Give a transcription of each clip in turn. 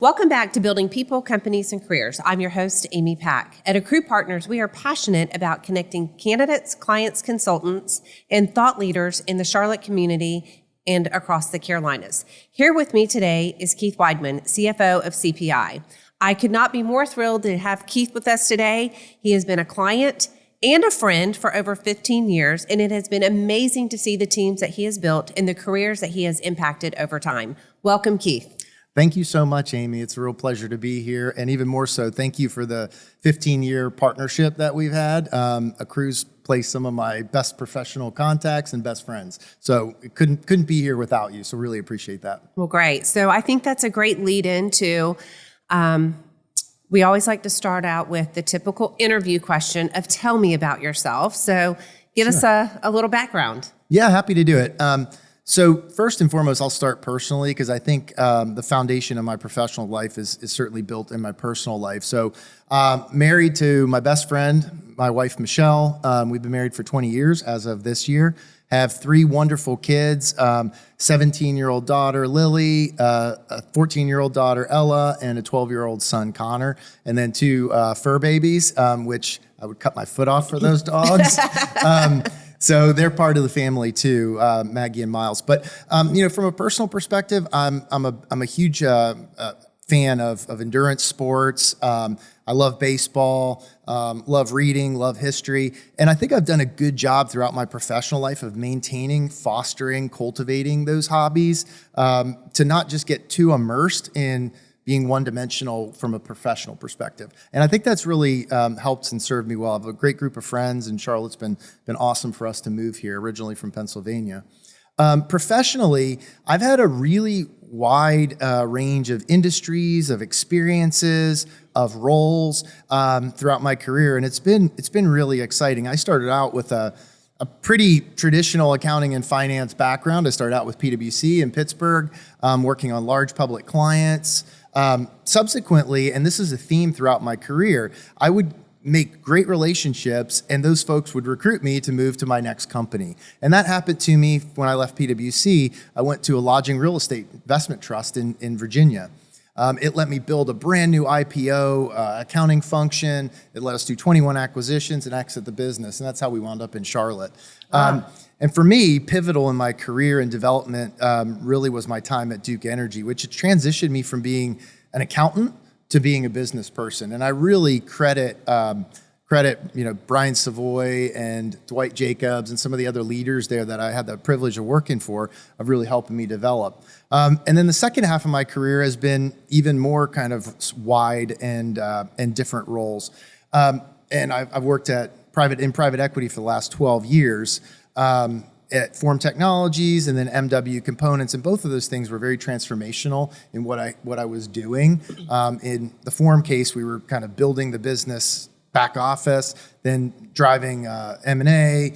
Welcome back to Building People, Companies, and Careers. I'm your host, Amy Pack. At AccruePartners, we are passionate about connecting candidates, clients, consultants, and thought leaders in the Charlotte community and across the Carolinas. Here with me today is Keith Weidman, CFO of CPI. I could not be more thrilled to have Keith with us today. He has been a client and a friend for over 15 years, and it has been amazing to see the teams that he has built and the careers that he has impacted over time. Welcome, Keith. Thank you so much, Amy. It's a real pleasure to be here. And even more so, thank you for the 15-year partnership that we've had. Accrue's placed some of my best professional contacts and best friends. So it couldn't be here without you. So really appreciate that. Well, great. So I think that's a great lead into, we always like to start out with the typical interview question of tell me about yourself. So give us a little background. Yeah, happy to do it. So first and foremost, I'll start personally because I think the foundation of my professional life is certainly built in my personal life. So married to my best friend, my wife, Michelle. We've been married for 20 years as of this year. Have 3 wonderful kids, 17-year-old daughter, Lily, a 14-year-old daughter, Ella, and a 12-year-old son, Connor, and then 2 fur babies, which I would cut my foot off for those dogs. So they're part of the family too, Maggie and Miles. But from a personal perspective, I'm a huge fan of endurance sports. I love baseball, love reading, love history, and I think I've done a good job throughout my professional life of maintaining, fostering, cultivating those hobbies to not just get too immersed in being one-dimensional from a professional perspective. And I think that's really helped and served me well. I have a great group of friends, and Charlotte's been awesome for us to move here, originally from Pennsylvania. Professionally, I've had a really wide range of industries, of experiences, of roles throughout my career, and it's been really exciting. I started out with a pretty traditional accounting and finance background. I started out with PwC in Pittsburgh, working on large public clients. Subsequently, and this is a theme throughout my career, I would make great relationships and those folks would recruit me to move to my next company. And that happened to me when I left PwC. I went to a lodging real estate investment trust in Virginia. It let me build a brand new IPO accounting function. It let us do 21 acquisitions and exit the business. And that's how we wound up in Charlotte. And for me, pivotal in my career and development really was my time at Duke Energy, which transitioned me from being an accountant to being a business person. And I really credit Brian Savoy and Dwight Jacobs and some of the other leaders there that I had the privilege of working for of really helping me develop. And then the second half of my career has been even more kind of wide and different roles. And I've worked in private equity for the last 12 years. At Form Technologies and then MW Components, and both of those things were very transformational in what I was doing. In the Form case, we were kind of building the business back office, then driving M&A,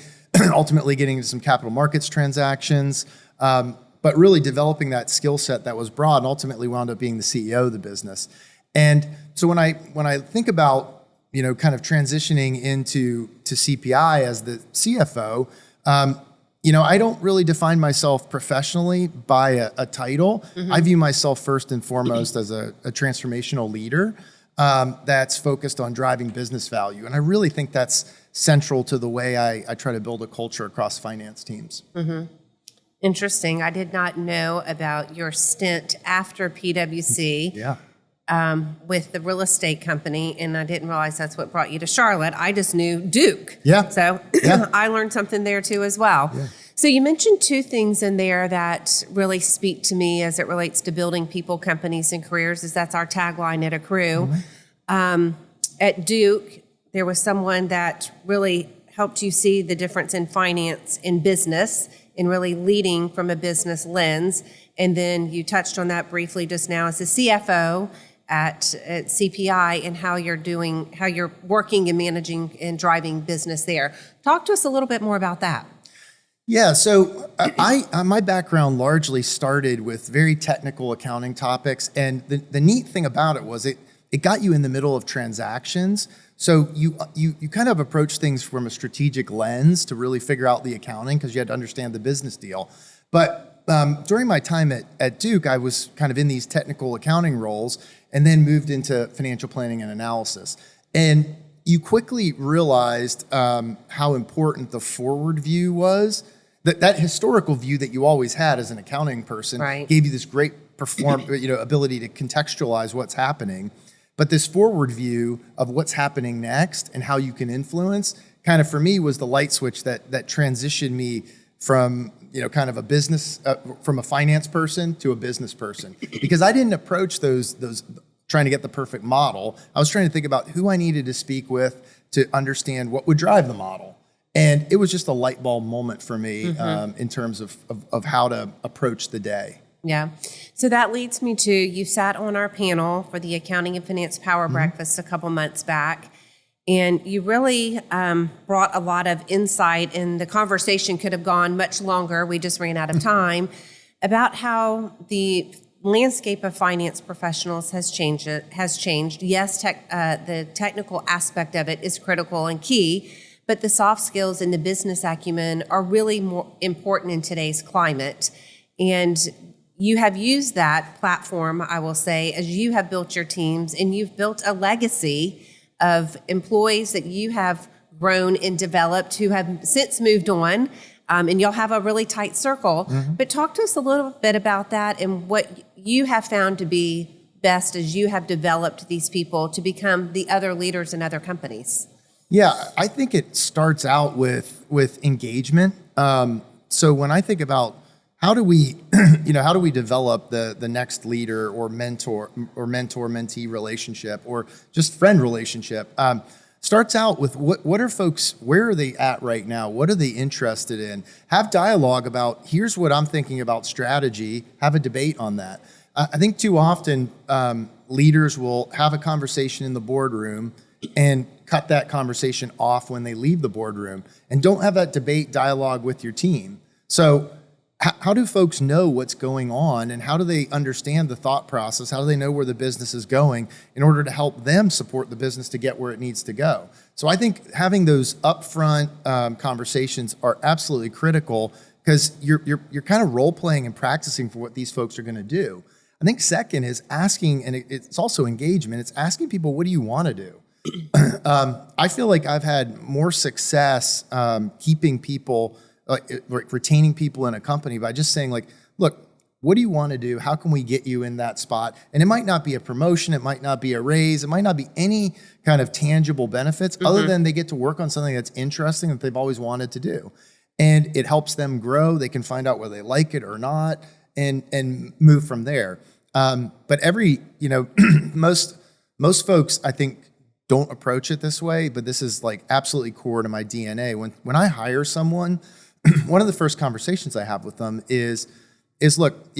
ultimately getting into some capital markets transactions, but really developing that skill set that was broad, and ultimately wound up being the CEO of the business. And so when I think about kind of transitioning to CPI as the CFO. I don't really define myself professionally by a title. Mm-hmm. I view myself first and foremost as a transformational leader that's focused on driving business value. And I really think that's central to the way I try to build a culture across finance teams. Mm-hmm. Interesting. I did not know about your stint after PwC. Yeah. With the real estate company, and I didn't realize that's what brought you to Charlotte. I just knew Duke. Yeah. So I learned something there too as well. Yeah. So you mentioned 2 things in there that really speak to me as it relates to building people, companies, and careers, as that's our tagline at Accrue. Mm-hmm. At Duke, there was someone that really helped you see the difference in finance and business and really leading from a business lens. And then you touched on that briefly just now as the CFO at CPI and how you're working and managing and driving business there. Talk to us a little bit more about that. Yeah, so my background largely started with very technical accounting topics, and the neat thing about it was it got you in the middle of transactions. So you kind of approach things from a strategic lens to really figure out the accounting because you had to understand the business deal. But during my time at Duke, I was kind of in these technical accounting roles and then moved into financial planning and analysis. And you quickly realized how important the forward view was. That historical view that you always had as an accounting person gave you this great ability to contextualize what's happening. But this forward view of what's happening next and how you can influence, kind of for me was the light switch that transitioned me from kind of a business, from a finance person to a business person. Because I didn't approach those trying to get the perfect model. I was trying to think about who I needed to speak with to understand what would drive the model. And it was just a light bulb moment for me in terms of how to approach the day. Yeah. So that leads me to, you sat on our panel for the Accounting and Finance Power Breakfast a couple months back, and you really brought a lot of insight, and the conversation could have gone much longer. We just ran out of time about how the landscape of finance professionals has changed. Yes, the technical aspect of it is critical and key, but the soft skills and the business acumen are really more important in today's climate. And you have used that platform, I will say, as you have built your teams, and you've built a legacy of employees that you have grown and developed who have since moved on, and you'll have a really tight circle. But talk to us a little bit about that and what you have found to be best as you have developed these people to become the other leaders in other companies. Yeah, I think it starts out with engagement. So when I think about how do we develop the next leader or mentor-mentee relationship or just friend relationship, starts out with what are folks, where are they at right now? What are they interested in? Have dialogue about, here's what I'm thinking about strategy, have a debate on that. I think too often leaders will have a conversation in the boardroom and cut that conversation off when they leave the boardroom and don't have that debate dialogue with your team. So how do folks know what's going on, and how do they understand the thought process? How do they know where the business is going in order to help them support the business to get where it needs to go? So I think having those upfront conversations are absolutely critical, because you're kind of role playing and practicing for what these folks are going to do. I think second is asking, and it's also engagement. It's asking people, what do you want to do? I feel like I've had more success keeping people, like retaining people in a company by just saying, like, look, what do you want to do? How can we get you in that spot? And it might not be a promotion, it might not be a raise, it might not be any kind of tangible benefits other than they get to work on something that's interesting that they've always wanted to do. And it helps them grow. They can find out whether they like it or not and move from there. But most folks, I think, don't approach it this way, but this is like absolutely core to my DNA. When I hire someone, one of the first conversations I have with them is look,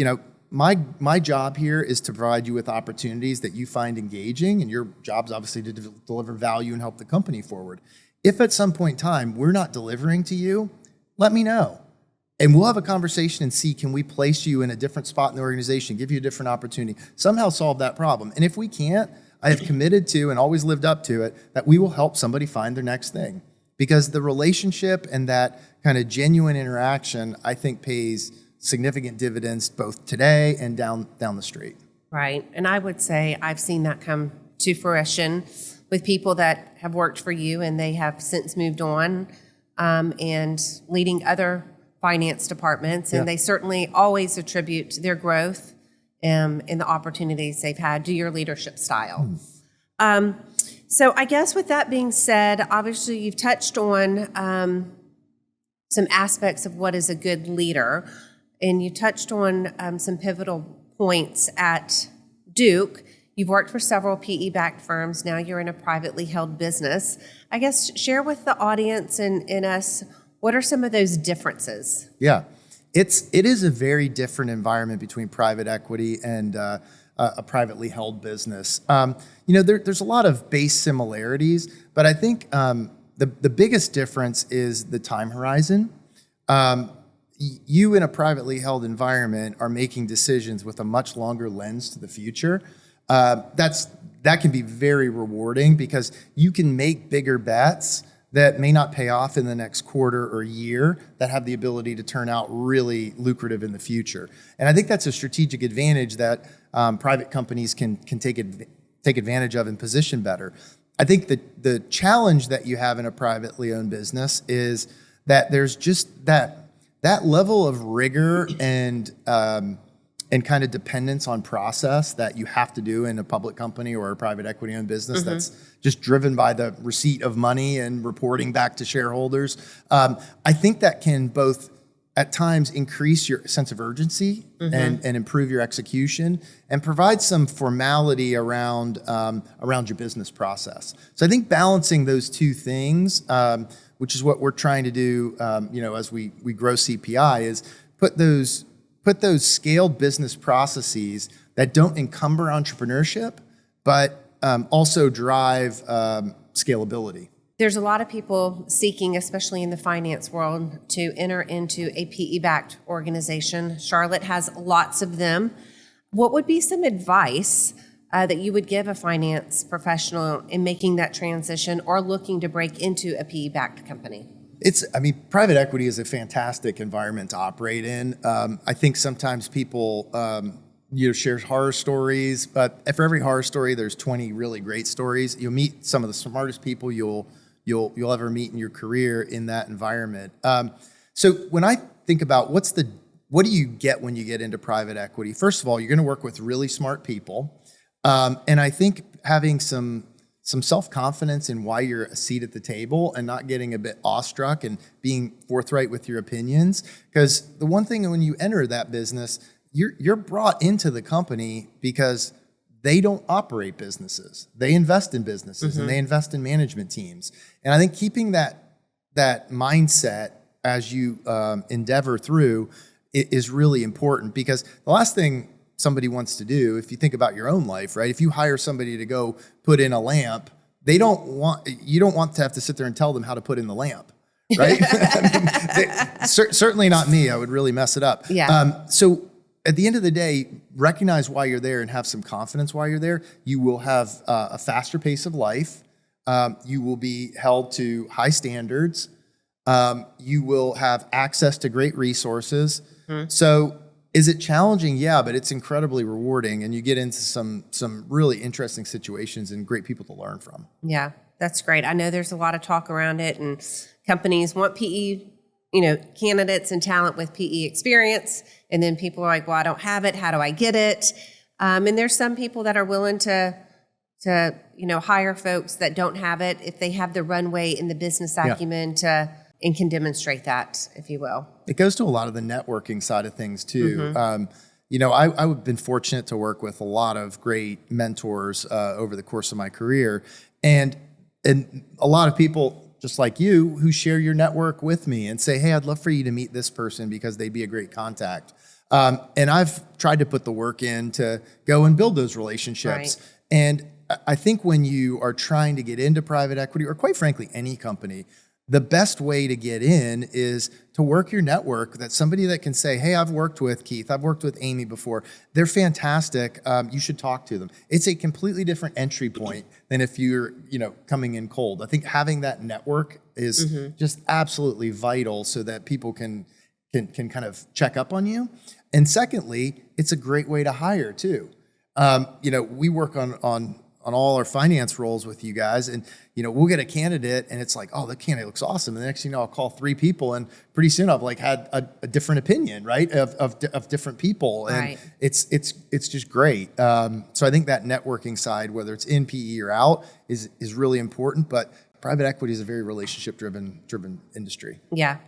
my job here is to provide you with opportunities that you find engaging, and your job's obviously to deliver value and help the company forward. If at some point in time we're not delivering to you, let me know. And we'll have a conversation and see, can we place you in a different spot in the organization, give you a different opportunity, somehow solve that problem. And if we can't, I have committed to and always lived up to it that we will help somebody find their next thing. Because the relationship and that kind of genuine interaction, I think, pays significant dividends both today and down the street. Right. And I would say I've seen that come to fruition with people that have worked for you and they have since moved on and leading other finance departments. And they certainly always attribute their growth and the opportunities they've had to your leadership style. So I guess with that being said, obviously you've touched on some aspects of what is a good leader, and you touched on some pivotal points at Duke. You've worked for several PE-backed firms. Now you're in a privately held business. I guess share with the audience and us, what are some of those differences? Yeah, it is a very different environment between private equity and a privately held business. There's a lot of base similarities, but I think the biggest difference is the time horizon. You in a privately held environment are making decisions with a much longer lens to the future. That can be very rewarding because you can make bigger bets that may not pay off in the next quarter or year that have the ability to turn out really lucrative in the future. And I think that's a strategic advantage that private companies can take advantage of and position better. I think the challenge that you have in a privately owned business is that there's just that level of rigor and kind of dependence on process that you have to do in a public company or a private equity owned business that's just driven by the receipt of money and reporting back to shareholders. I think that can both at times increase your sense of urgency and improve your execution and provide some formality around your business process. So I think balancing those two things, which is what we're trying to do, as we grow CPI, is put those scaled business processes that don't encumber entrepreneurship, but also drive scalability. There's a lot of people seeking, especially in the finance world, to enter into a PE-backed organization. Charlotte has lots of them. What would be some advice that you would give a finance professional in making that transition or looking to break into a PE-backed company? Private equity is a fantastic environment to operate in. I think sometimes people share horror stories, but for every horror story, there's 20 really great stories. You'll meet some of the smartest people you'll ever meet in your career in that environment. So when I think about what do you get when you get into private equity? First of all, you're going to work with really smart people, and I think having some self-confidence in why you're a seat at the table and not getting a bit awestruck and being forthright with your opinions. Because the one thing when you enter that business, you're brought into the company because they don't operate businesses. They invest in businesses and they invest in management teams. And I think keeping that mindset as you endeavor through is really important, because the last thing somebody wants to do, if you think about your own life, right? If you hire somebody to go put in a lamp, you don't want to have to sit there and tell them how to put in the lamp, right? Certainly not me. I would really mess it up. Yeah. So at the end of the day, recognize why you're there and have some confidence while you're there. You will have a faster pace of life. You will be held to high standards. You will have access to great resources. So is it challenging? Yeah, but it's incredibly rewarding, and you get into some really interesting situations and great people to learn from. Yeah, that's great. I know there's a lot of talk around it, and companies want PE, candidates and talent with PE experience, and then people are like, well, I don't have it. How do I get it? And there's some people that are willing to hire folks that don't have it if they have the runway and the business acumen and can demonstrate that, if you will. It goes to a lot of the networking side of things too. I've been fortunate to work with a lot of great mentors over the course of my career, and a lot of people just like you who share your network with me and say, hey, I'd love for you to meet this person because they'd be a great contact. And I've tried to put the work in to go and build those relationships. Right. And I think when you are trying to get into private equity, or quite frankly, any company, the best way to get in is to work your network. That's somebody that can say, hey, I've worked with Keith, I've worked with Amy before. They're fantastic. You should talk to them. It's a completely different entry point than if you're, coming in cold. I think having that network is just absolutely vital so that people can kind of check up on you. And secondly, it's a great way to hire too. We work on all our finance roles with you guys, and we'll get a candidate and it's like, oh, the candidate looks awesome, and the next thing I'll call 3 people, and pretty soon I've had a different opinion, right, of different people, and right. it's just great. So I think that networking side, whether it's in PE or out, is really important. But private equity is a very relationship driven industry. Yeah.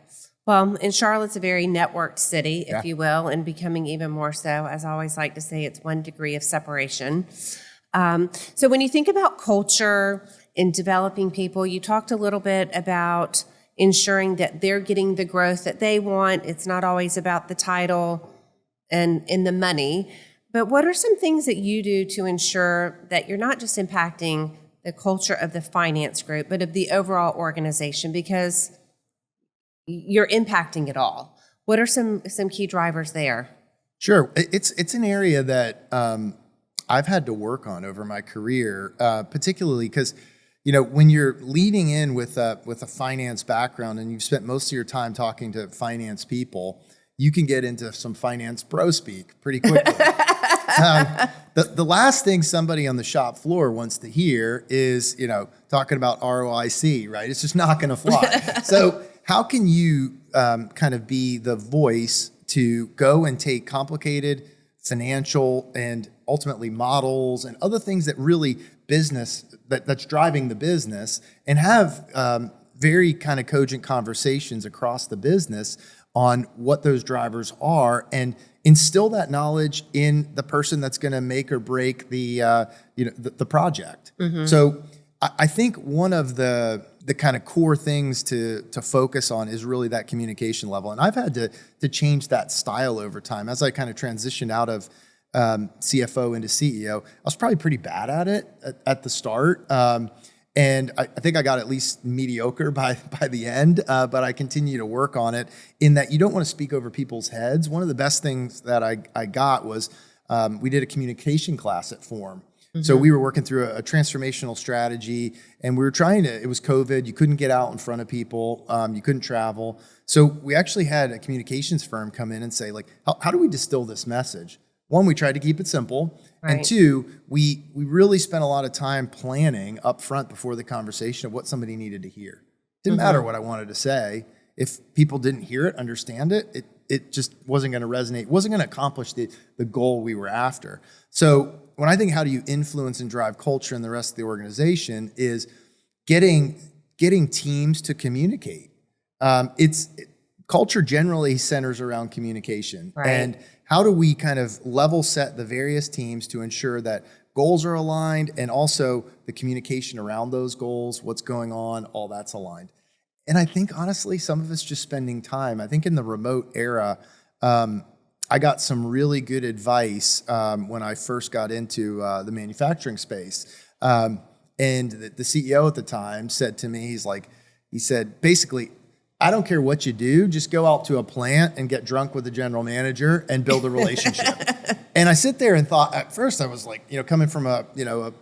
Well, and Charlotte's a very networked city, if you will, and becoming even more so. As I always like to say, it's 1 degree of separation. So when you think about culture and developing people, you talked a little bit about ensuring that they're getting the growth that they want. It's not always about the title and the money. But what are some things that you do to ensure that you're not just impacting the culture of the finance group, but of the overall organization? Because you're impacting it all. What are some key drivers there? Sure. It's an area that I've had to work on over my career, particularly because, when you're leading in with a finance background and you've spent most of your time talking to finance people, you can get into some finance bro speak pretty quickly. The last thing somebody on the shop floor wants to hear is, talking about ROIC, right? It's just not going to fly. So how can you kind of be the voice to go and take complicated financial and ultimately models and other things that really that's driving the business, and have very kind of cogent conversations across the business on what those drivers are, and instill that knowledge in the person that's going to make or break the project. So I think one of the kind of core things to focus on is really that communication level. And I've had to change that style over time. As I kind of transitioned out of CFO into CEO, I was probably pretty bad at it at the start. And I think I got at least mediocre by the end, but I continue to work on it, in that you don't want to speak over people's heads. One of the best things that I got was we did a communication class at Form. So we were working through a transformational strategy, and we were it was COVID, you couldn't get out in front of people, you couldn't travel. So we actually had a communications firm come in and say, like, how do we distill this message? One, we tried to keep it simple. Right. And two, we really spent a lot of time planning up front before the conversation of what somebody needed to hear. Didn't matter what I wanted to say. If people didn't hear it, understand it, it just wasn't going to resonate, wasn't going to accomplish the goal we were after. So when I think how do you influence and drive culture in the rest of the organization is getting teams to communicate. Culture generally centers around communication. Right. And how do we kind of level set the various teams to ensure that goals are aligned, and also the communication around those goals, what's going on, all that's aligned. And I think, honestly, some of it's just spending time. I think in the remote era, I got some really good advice when I first got into the manufacturing space. And the CEO at the time said to me, he said, basically, I don't care what you do, just go out to a plant and get drunk with the general manager and build a relationship. And I sit there and thought, at first I was like, coming from a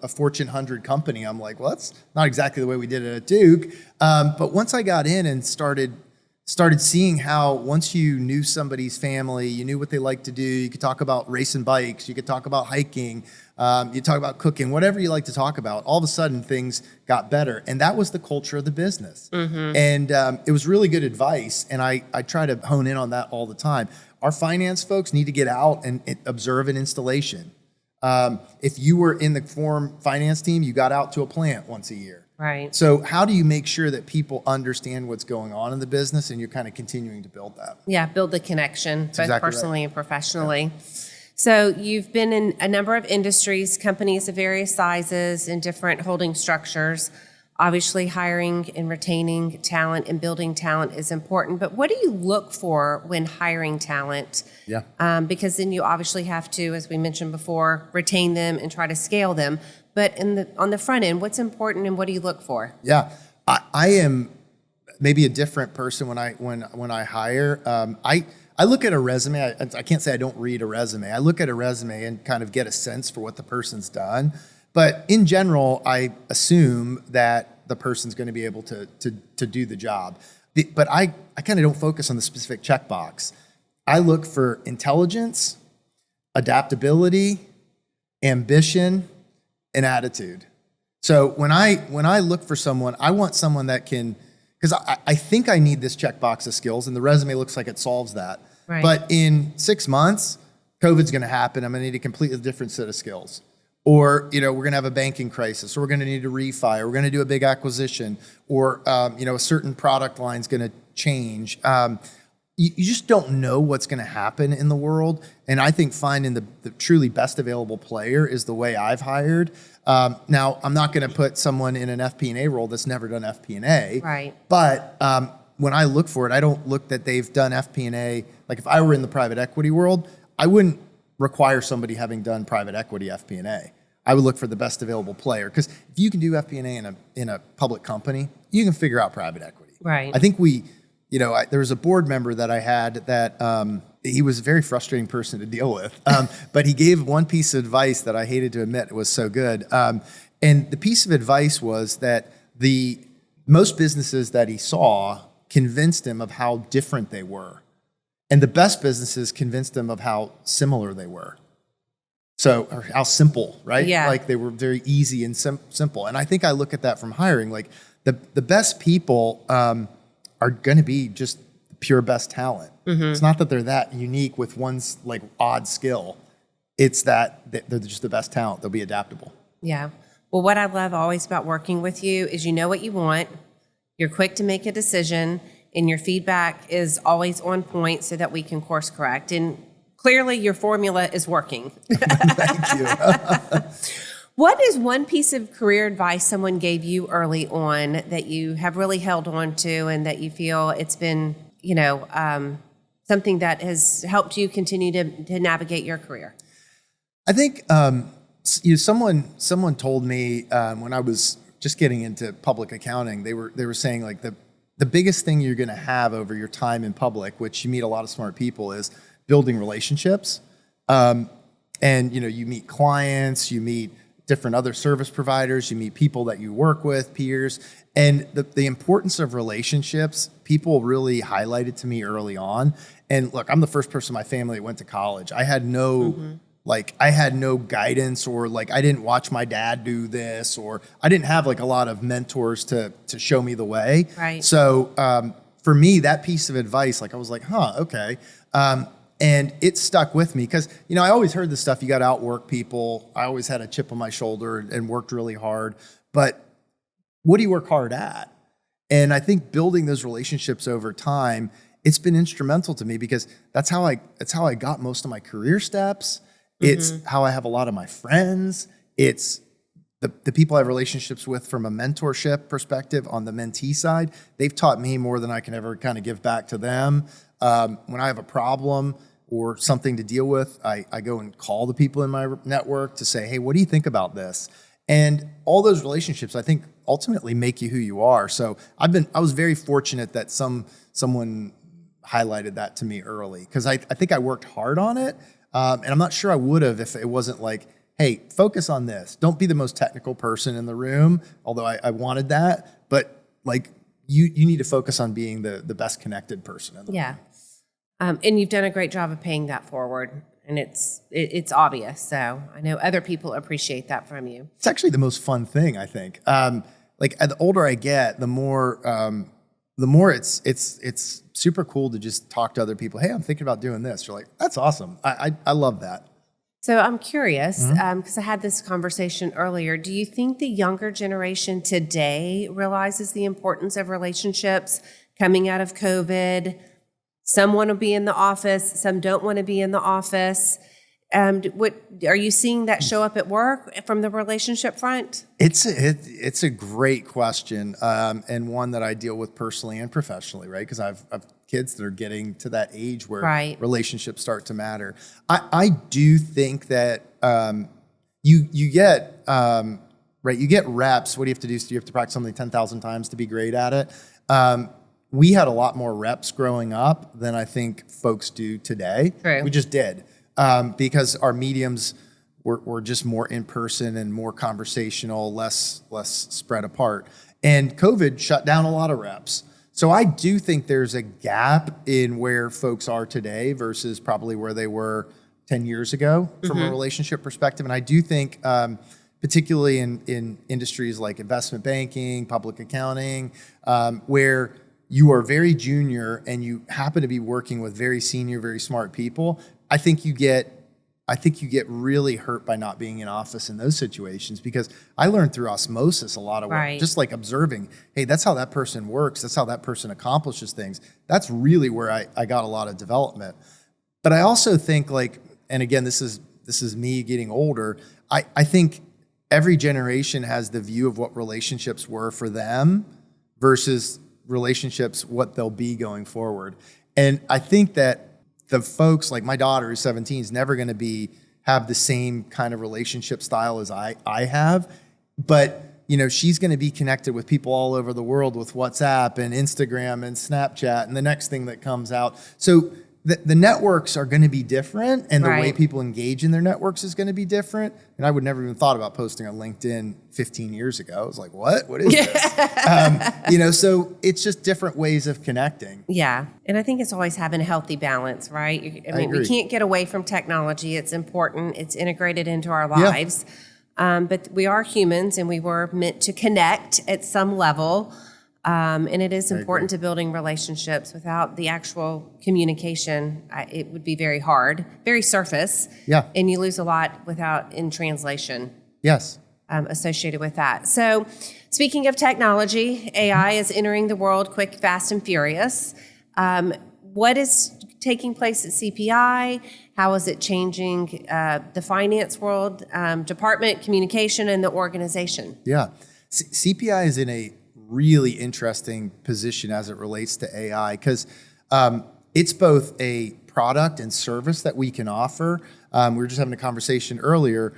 Fortune 100 company, I'm like, well, that's not exactly the way we did it at Duke. But once I got in and started seeing how, once you knew somebody's family, you knew what they like to do, you could talk about racing bikes, you could talk about hiking, you talk about cooking, whatever you like to talk about, all of a sudden things got better. And that was the culture of the business. And it was really good advice. And I try to hone in on that all the time. Our finance folks need to get out and observe an installation. If you were in the Form finance team, you got out to a plant once a year. Right. So how do you make sure that people understand what's going on in the business, and you're kind of continuing to build that? Yeah, build the connection, both exactly personally right. and professionally. Yeah. So you've been in a number of industries, companies of various sizes and different holding structures. Obviously, hiring and retaining talent and building talent is important. But what do you look for when hiring talent? Yeah. Because then you obviously have to, as we mentioned before, retain them and try to scale them. But on the front end, what's important and what do you look for? Yeah, I am maybe a different person when I hire. I look at a resume. I can't say I don't read a resume. I look at a resume and kind of get a sense for what the person's done. But in general, I assume that the person's going to be able to do the job. But I kind of don't focus on the specific checkbox. I look for intelligence, adaptability, ambition, and attitude. So when I look for someone, I want someone that can, because I think I need this checkbox of skills, and the resume looks like it solves that. Right. But in 6 months, COVID's going to happen. I'm going to need a completely different set of skills. Or, we're going to have a banking crisis, or we're going to need a refi, or we're going to do a big acquisition, or, a certain product line's going to change. You just don't know what's going to happen in the world. And I think finding the truly best available player is the way I've hired. Now, I'm not going to put someone in an FP&A role that's never done FP&A. Right. But when I look for it, I don't look that they've done FP&A. Like if I were in the private equity world, I wouldn't require somebody having done private equity FP&A. I would look for the best available player. Because if you can do FP&A in a public company, you can figure out private equity. Right. I think there was a board member that I had that he was a very frustrating person to deal with, but he gave one piece of advice that I hated to admit was so good. And the piece of advice was that the most businesses that he saw convinced him of how different they were. And the best businesses convinced him of how similar they were. So, or how simple, right? Yeah. Like they were very easy and simple. And I think I look at that from hiring. Like the best people are going to be just pure best talent. It's not that they're that unique with one like odd skill. It's that they're just the best talent. They'll be adaptable. Yeah. Well, what I love always about working with you is you know what you want, you're quick to make a decision, and your feedback is always on point so that we can course correct. And clearly your formula is working. Thank you. What is one piece of career advice someone gave you early on that you have really held on to and that you feel it's been, something that has helped you continue to navigate your career? I think someone told me when I was just getting into public accounting, they were saying like the biggest thing you're going to have over your time in public, which you meet a lot of smart people, is building relationships. And you meet clients, you meet different other service providers, you meet people that you work with, peers, and the importance of relationships, people really highlighted to me early on. And look, I'm the first person in my family that went to college. I had no guidance, or like I didn't watch my dad do this, or I didn't have like a lot of mentors to show me the way. Right. So for me, that piece of advice, like I was like, okay. And it stuck with me because, I always heard this stuff. You got to outwork people. I always had a chip on my shoulder and worked really hard. But what do you work hard at? And I think building those relationships over time, it's been instrumental to me because that's how I got most of my career steps. It's how I have a lot of my friends. It's the people I have relationships with from a mentorship perspective on the mentee side. They've taught me more than I can ever kind of give back to them. When I have a problem or something to deal with, I go and call the people in my network to say, hey, what do you think about this? And all those relationships, I think, ultimately make you who you are. So I was very fortunate that someone highlighted that to me early because I think I worked hard on it. And I'm not sure I would have if it wasn't like, hey, focus on this. Don't be the most technical person in the room, although I wanted that. But like you need to focus on being the best connected person in the room. And you've done a great job of paying that forward. And it's obvious. So I know other people appreciate that from you. It's actually the most fun thing, I think. Like the older I get, the more it's super cool to just talk to other people. Hey, I'm thinking about doing this. You're like, that's awesome. I love that. So I'm curious, because I had this conversation earlier. Do you think the younger generation today realizes the importance of relationships coming out of COVID? Some want to be in the office, some don't want to be in the office. What are you seeing that show up at work from the relationship front? It's a great question, and one that I deal with personally and professionally, right? Because I've kids that are getting to that age where relationships start to matter. I do think that you get you get reps. What do you have to do? So you have to practice something 10,000 times to be great at it. We had a lot more reps growing up than I think folks do today. True. We just did. Because our mediums were just more in person and more conversational, less spread apart. And COVID shut down a lot of reps. So I do think there's a gap in where folks are today versus probably where they were 10 years ago from a relationship perspective. And I do think, particularly in industries like investment banking, public accounting, where you are very junior and you happen to be working with very senior, very smart people, I think you get really hurt by not being in office in those situations because I learned through osmosis a lot of work, just like observing, hey, that's how that person works. That's how that person accomplishes things. That's really where I got a lot of development. But I also think and again, this is me getting older. I think every generation has the view of what relationships were for them versus relationships, what they'll be going forward. And I think that the folks like my daughter who's 17 is never going to have the same kind of relationship style as I have, but she's going to be connected with people all over the world with WhatsApp and Instagram and Snapchat and the next thing that comes out. So the networks are going to be different, and the way Right. people engage in their networks is going to be different. And I would never even thought about posting on LinkedIn 15 years ago. I was like, what? What is this? So it's just different ways of connecting. Yeah. And I think it's always having a healthy balance, right? I mean, we agree. can't get away from technology. It's important. It's integrated into our lives. But we are humans and we were meant to connect at some level. And it is important to building relationships. Without the actual communication, it would be very hard, very surface. Yeah. And you lose a lot without in translation. Yes. Associated with that. So speaking of technology, AI is entering the world quick, fast, and furious. What is taking place at CPI? How is it changing the finance world, department, communication, and the organization? Yeah. CPI is in a really interesting position as it relates to AI because it's both a product and service that we can offer. We were just having a conversation earlier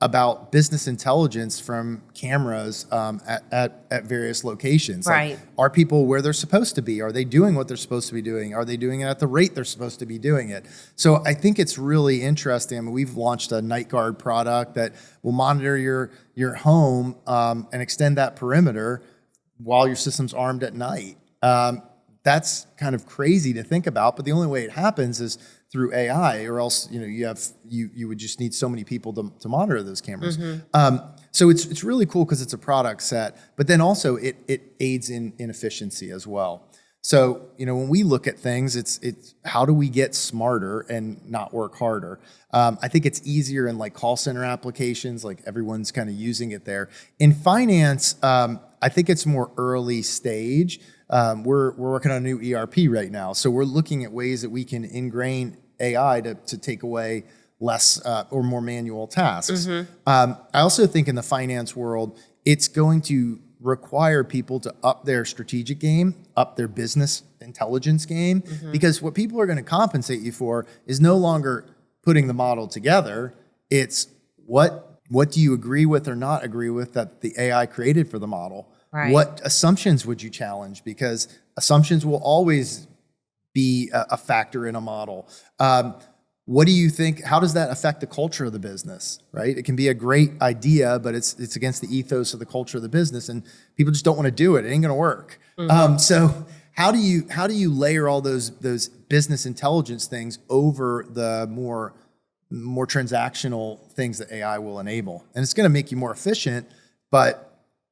about business intelligence from cameras at various locations. Right. Like, are people where they're supposed to be? Are they doing what they're supposed to be doing? Are they doing it at the rate they're supposed to be doing it? So I think it's really interesting. I mean, we've launched a night guard product that will monitor your home and extend that perimeter while your system's armed at night. That's kind of crazy to think about, but the only way it happens is through AI, or else you would just need so many people to monitor those cameras. So it's really cool because it's a product set, but then also it aids in efficiency as well. So when we look at things, it's how do we get smarter and not work harder? I think it's easier in like call center applications, like everyone's kind of using it there. In finance, I think it's more early stage. We're working on a new ERP right now. So we're looking at ways that we can ingrain AI to take away less or more manual tasks. I also think in the finance world, it's going to require people to up their strategic game, up their business intelligence game, because what people are going to compensate you for is no longer putting the model together. It's what do you agree with or not agree with that the AI created for the model? Right. What assumptions would you challenge? Because assumptions will always be a factor in a model. What do you think? How does that affect the culture of the business? Right? It can be a great idea, but it's against the ethos of the culture of the business, and people just don't want to do it. It ain't going to work. So how do you layer all those business intelligence things over the more transactional things that AI will enable? And it's going to make you more efficient, but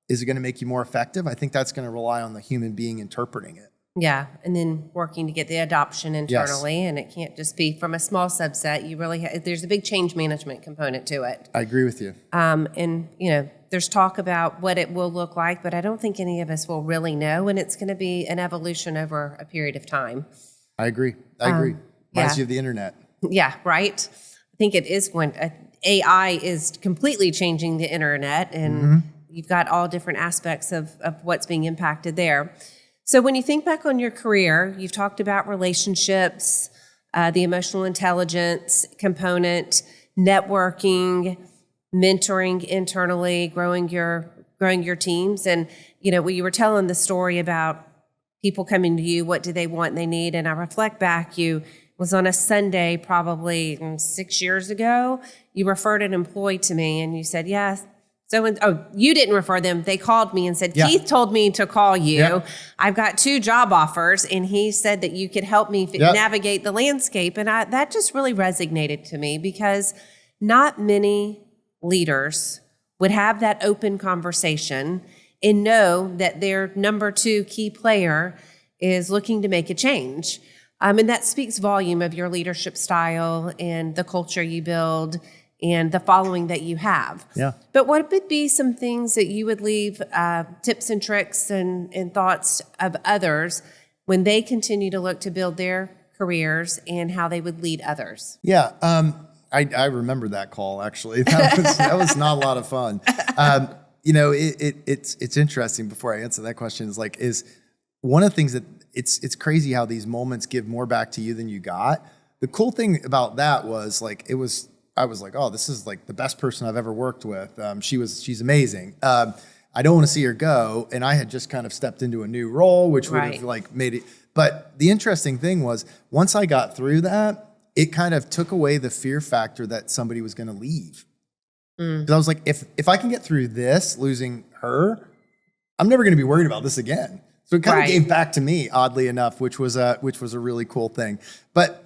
is it going to make you more effective? I think that's going to rely on the human being interpreting it. Yeah, and then working to get the adoption internally, and it can't just be from a small subset. You really there's a big change management component to it. I agree with you. And there's talk about what it will look like, but I don't think any of us will really know, and it's going to be an evolution over a period of time. I agree. Reminds you of the internet. Yeah, right. I think it is AI is completely changing the internet, and you've got all different aspects of what's being impacted there. So when you think back on your career, you've talked about relationships, the emotional intelligence component, networking, mentoring internally, growing your teams. And, when you were telling the story about people coming to you, what do they want and they need? And I reflect back, you was on a Sunday probably 6 years ago. You referred an employee to me and you said, yes. You didn't refer them. They called me and said, Keith told me to call you. Yep. I've got 2 job offers. And he said that you could help me navigate the landscape. And that just really resonated to me because not many leaders would have that open conversation and know that their number 2 key player is looking to make a change. And that speaks volume of your leadership style and the culture you build and the following that you have. Yeah. But what would be some things that you would leave tips and tricks and thoughts of others when they continue to look to build their careers and how they would lead others? Yeah. I remember that call, actually. That was not a lot of fun. It's interesting. Before I answer that question, is one of the things that it's crazy how these moments give more back to you than you got. The cool thing about that was I was like, oh, this is like the best person I've ever worked with. She's amazing. I don't want to see her go. And I had just kind of stepped into a new role, which would have made it. But the interesting thing was, once I got through that, it kind of took away the fear factor that somebody was going to leave. Because I was like, if I can get through this, losing her, I'm never going to be worried about this again. So it kind of gave back to me, oddly enough, which was a really cool thing. But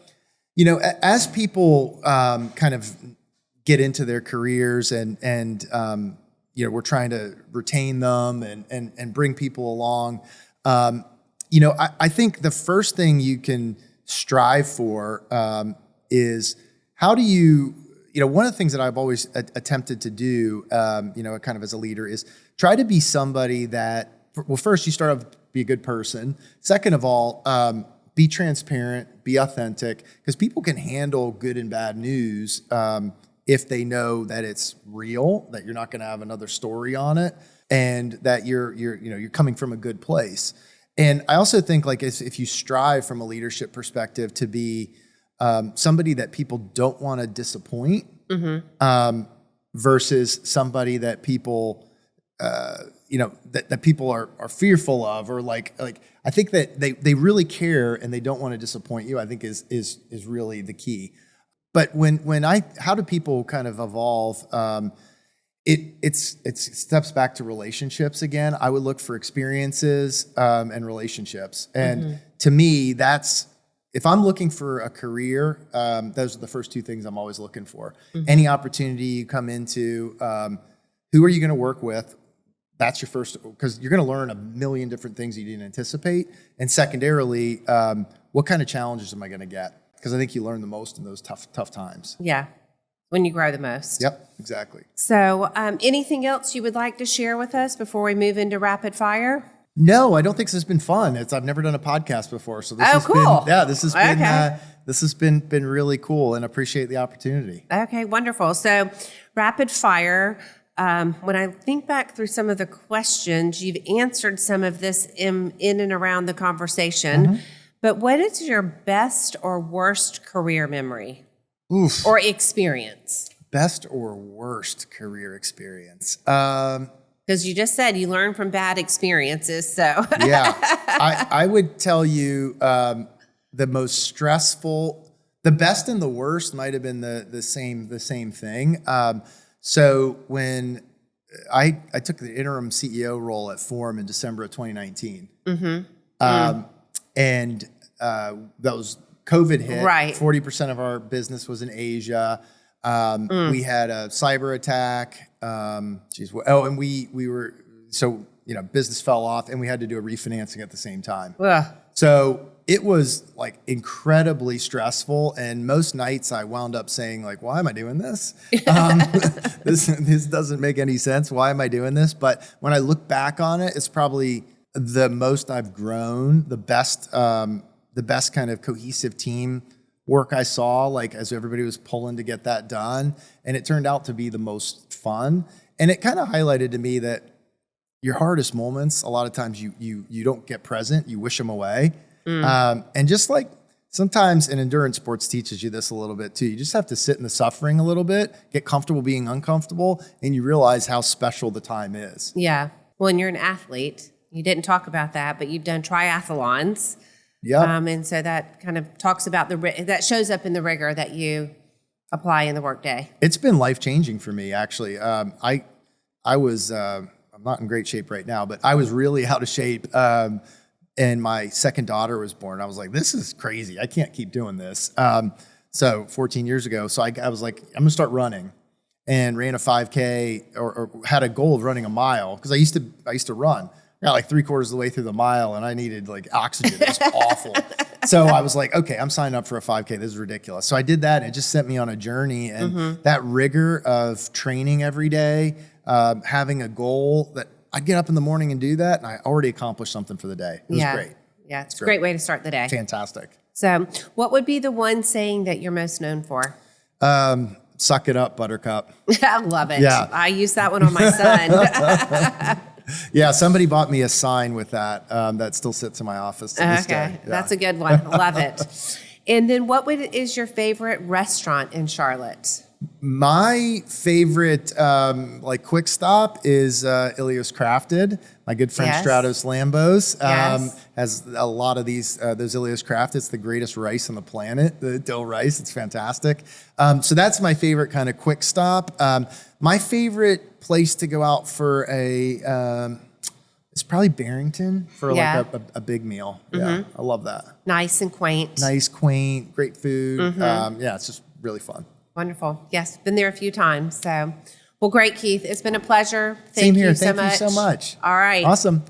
as people kind of get into their careers and we're trying to retain them and bring people along, I think the first thing you can strive for is how do you, one of the things that I've always attempted to do, kind of as a leader, is try to be somebody that, well, first you start off be a good person. Second of all, be transparent, be authentic, because people can handle good and bad news if they know that it's real, that you're not going to have another story on it, and that you're coming from a good place. And I also think like if you strive from a leadership perspective to be somebody that people don't want to disappoint, versus somebody that people that people are fearful of, or like I think that they really care and they don't want to disappoint you, I think is really the key. But how do people kind of evolve? It steps back to relationships again. I would look for experiences and relationships. And to me, if I'm looking for a career, those are the first two things I'm always looking for. Any opportunity you come into, who are you going to work with? That's your first, because you're going to learn a million different things you didn't anticipate. And secondarily, what kind of challenges am I going to get? Because I think you learn the most in those tough times. Yeah, when you grow the most. Yep, exactly. So anything else you would like to share with us before we move into rapid fire? No, I don't think this has been fun. I've never done a podcast before, so this has cool. This has been really cool, and appreciate the opportunity. Okay, wonderful. So rapid fire. When I think back through some of the questions, you've answered some of this in and around the conversation. But what is your best or worst career memory? Or experience? Best or worst career experience? Because you just said you learn from bad experiences, so. Yeah, I would tell you the most stressful, the best and the worst might have been the same thing. So when I took the interim CEO role at Form in December of 2019, and that was COVID hit. Right. 40% of our business was in Asia. We had a cyber attack. And we were, business fell off, and we had to do a refinancing at the same time. So it was like incredibly stressful, and most nights I wound up saying like, why am I doing this? This doesn't make any sense. Why am I doing this? But when I look back on it, it's probably the most I've grown, the best kind of cohesive team work I saw, like as everybody was pulling to get that done. And it turned out to be the most fun. And it kind of highlighted to me that your hardest moments, a lot of times you don't get present, you wish them away. And just like sometimes, and endurance sports teaches you this a little bit too, you just have to sit in the suffering a little bit, get comfortable being uncomfortable, and you realize how special the time is. Yeah. Well, and you're an athlete. You didn't talk about that, but you've done triathlons. Yeah. And so that kind of talks about that shows up in the rigor that you apply in the workday. It's been life-changing for me, actually. I was, I'm not in great shape right now, but I was really out of shape. And my second daughter was born. I was like, this is crazy. I can't keep doing this. So 14 years ago, so I was like, I'm gonna start running, and ran a 5K or had a goal of running a mile, because I used to run. I got like 3/4 of the way through the mile, and I needed like oxygen. It was awful. So I was like, okay, I'm signing up for a 5K. This is ridiculous. So I did that, and it just sent me on a journey. And that rigor of training every day, having a goal that I'd get up in the morning and do that, and I already accomplished something for the day. It was great. Yeah, it's a great way to start the day. Fantastic. So what would be the one saying that you're most known for? Suck it up, Buttercup. I love it. Yeah. I use that one on my son. Yeah, somebody bought me a sign with that that still sits in my office to this day. Yeah. That's a good one. Love it. And then what is your favorite restaurant in Charlotte? My favorite like quick stop is Ilios Crafted. My good friend Yes. Stratos Lambos Yes. has a lot of these those Ilios Crafted. It's the greatest rice on the planet, the dill rice. It's fantastic. So that's my favorite kind of quick stop. My favorite place to go out for it's probably Barrington for Yeah. like a big meal. Yeah, I love that. Nice and quaint. Nice, quaint, great food. Yeah, it's just really fun. Wonderful. Yes, been there a few times. So, well, great, Keith. It's been a pleasure. Same here. You Thank so you much. so much. All right. Awesome.